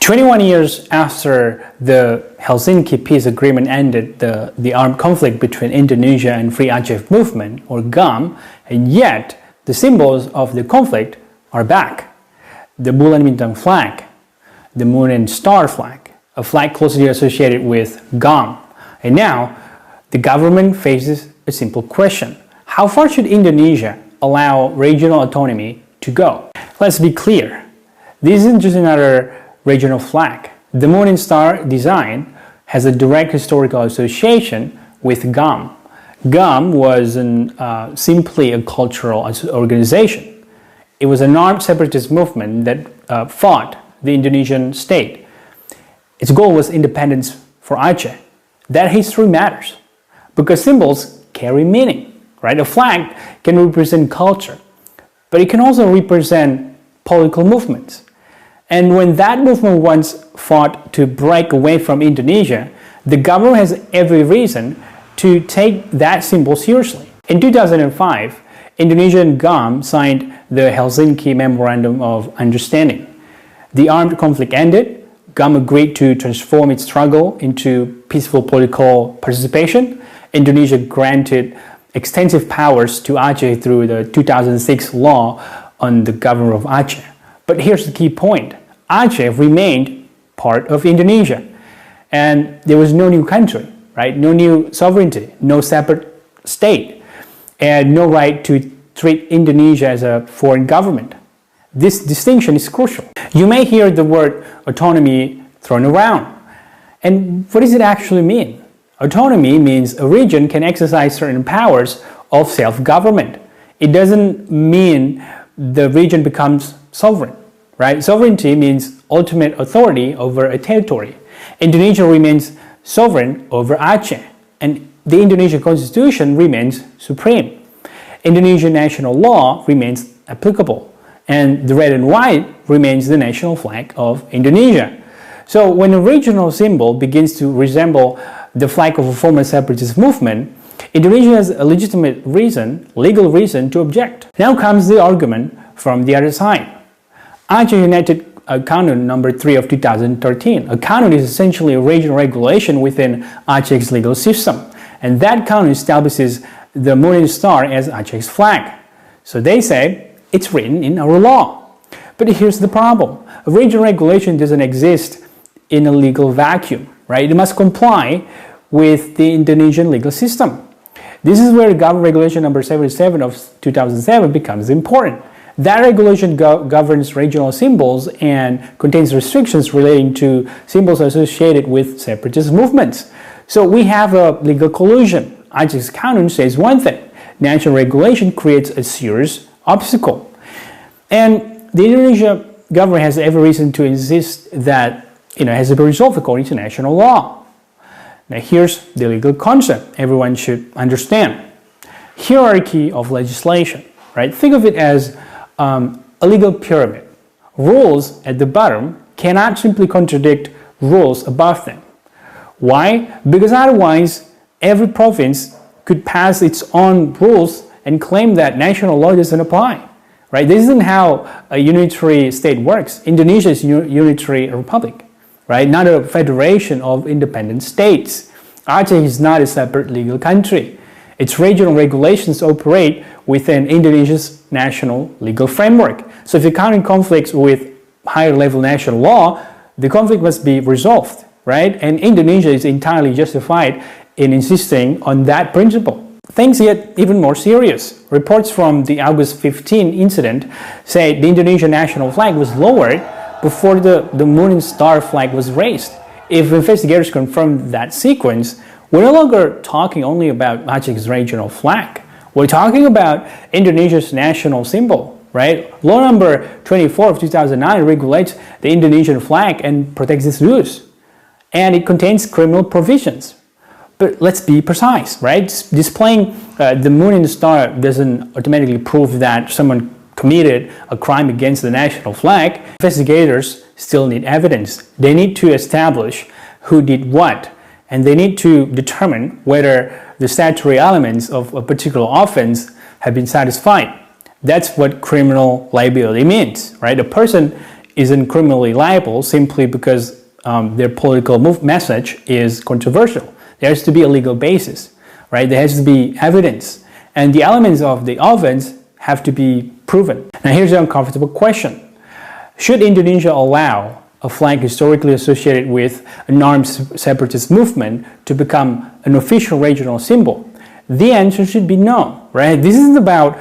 21 years after the Helsinki Peace Agreement ended the armed conflict between Indonesia and Free Aceh Movement, or GAM, and yet the symbols of the conflict are back. The Bulan Bintang flag, the moon and star flag, a flag closely associated with GAM. And now, the government faces a simple question. How far should Indonesia allow regional autonomy to go? Let's be clear. This isn't just another regional flag. The moon and star design has a direct historical association with GAM. GAM wasn't simply a cultural organization. It was an armed separatist movement that fought the Indonesian state. Its goal was independence for Aceh. That history matters because symbols carry meaning, right? A flag can represent culture, but it can also represent political movements. And when that movement once fought to break away from Indonesia, the government has every reason to take that symbol seriously. In 2005, Indonesia and GAM signed the Helsinki Memorandum of Understanding. The armed conflict ended. GAM agreed to transform its struggle into peaceful political participation. Indonesia granted extensive powers to Aceh through the 2006 law on the governor of Aceh. But here's the key point. Aceh remained part of Indonesia. And there was no new country, right? No new sovereignty, no separate state, and no right to treat Indonesia as a foreign government. This distinction is crucial. You may hear the word autonomy thrown around. And what does it actually mean? Autonomy means a region can exercise certain powers of self-government. It doesn't mean the region becomes sovereign, right? Sovereignty means ultimate authority over a territory. Indonesia remains sovereign over Aceh, and the Indonesian constitution remains supreme. Indonesian national law remains applicable, and the red and white remains the national flag of Indonesia. So when a regional symbol begins to resemble the flag of a former separatist movement, Indonesia has a legitimate reason, legal reason to object. Now comes the argument from the other side. Aceh United Canon number 3 of 2013. A canon is essentially a regional regulation within Aceh's legal system. And that canon establishes the moon and star as Aceh's flag. So they say it's written in our law. But here's the problem. A regional regulation doesn't exist in a legal vacuum, right? It must comply with the Indonesian legal system. This is where government regulation number 77 of 2007 becomes important. That regulation governs regional symbols and contains restrictions relating to symbols associated with separatist movements. So we have a legal collusion. Aceh's canon says one thing. National regulation creates a serious obstacle. And the Indonesian government has every reason to insist that it has to be resolved according to national law. Now here's the legal concept everyone should understand. Hierarchy of legislation, right? Think of it as a legal pyramid. Rules at the bottom cannot simply contradict rules above them. Why? Because otherwise, every province could pass its own rules and claim that national law doesn't apply. Right? This isn't how a unitary state works. Indonesia is a unitary republic, right? Not a federation of independent states. Aceh is not a separate legal country. Its regional regulations operate within Indonesia's national legal framework. So if you're encountering conflicts with higher level national law, the conflict must be resolved, right? And Indonesia is entirely justified in insisting on that principle. Things get even more serious. Reports from the August 15 incident say the Indonesian national flag was lowered before the moon and star flag was raised. If investigators confirm that sequence, we're no longer talking only about Aceh's regional flag. We're talking about Indonesia's national symbol, right? Law number 24 of 2009 regulates the Indonesian flag and protects its use. And it contains criminal provisions. But let's be precise, right? Displaying the moon and the star doesn't automatically prove that someone committed a crime against the national flag. Investigators still need evidence. They need to establish who did what, and they need to determine whether the statutory elements of a particular offense have been satisfied. That's what criminal liability means, right? A person isn't criminally liable simply because their political message is controversial. There has to be a legal basis, right? There has to be evidence, and the elements of the offense have to be proven. Now here's an uncomfortable question. Should Indonesia allow a flag historically associated with an armed separatist movement to become an official regional symbol? The answer should be no, right? This isn't about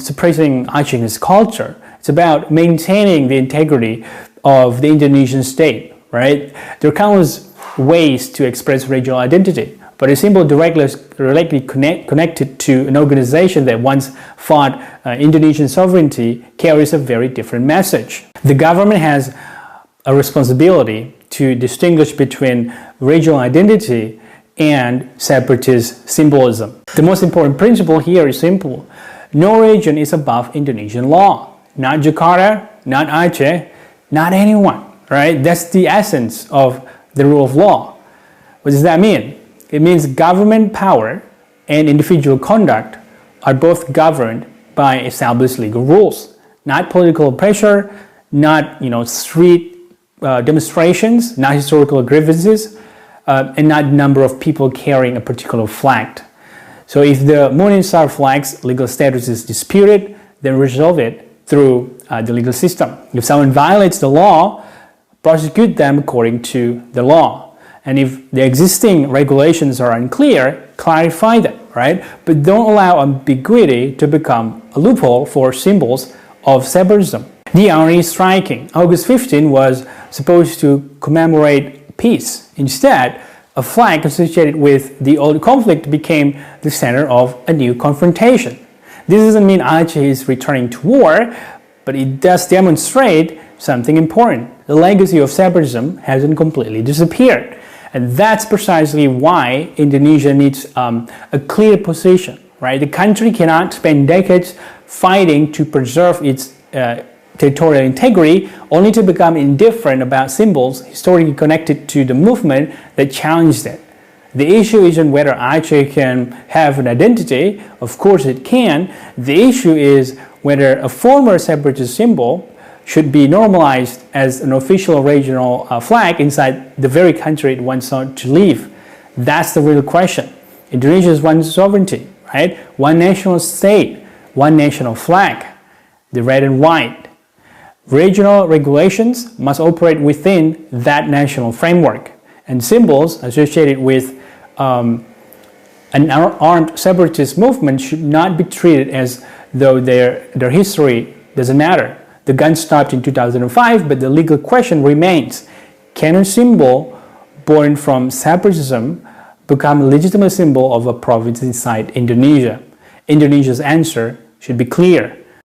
suppressing Aceh's culture. It's about maintaining the integrity of the Indonesian state, right? There are countless ways to express regional identity, but a symbol directly connected to an organization that once fought Indonesian sovereignty carries a very different message. The government has a responsibility to distinguish between regional identity and separatist symbolism. The most important principle here is simple. No region is above Indonesian law. Not Jakarta, not Aceh, not anyone, right? That's the essence of the rule of law. What does that mean? It means government power and individual conduct are both governed by established legal rules, not political pressure, not street demonstrations, not historical grievances, and not number of people carrying a particular flag. So if the Moon and Star flag's legal status is disputed, then resolve it through the legal system. If someone violates the law, prosecute them according to the law. And if the existing regulations are unclear, clarify them, right? But don't allow ambiguity to become a loophole for symbols of separatism. The irony is striking. August 15 was supposed to commemorate peace. Instead, a flag associated with the old conflict became the center of a new confrontation. This doesn't mean Aceh is returning to war, but it does demonstrate something important. The legacy of separatism hasn't completely disappeared. And that's precisely why Indonesia needs a clear position, right? The country cannot spend decades fighting to preserve its territorial integrity only to become indifferent about symbols historically connected to the movement that challenged it. The issue isn't whether Aceh can have an identity. Of course it can. The issue is whether a former separatist symbol should be normalized as an official regional flag inside the very country it wants to leave. That's the real question. Indonesia is one sovereignty, right? One national state, one national flag, the red and white. Regional regulations must operate within that national framework, and symbols associated with an armed separatist movement should not be treated as though their history doesn't matter. The gun stopped in 2005, but the legal question remains. Can a symbol born from separatism become a legitimate symbol of a province inside Indonesia? Indonesia's answer should be clear.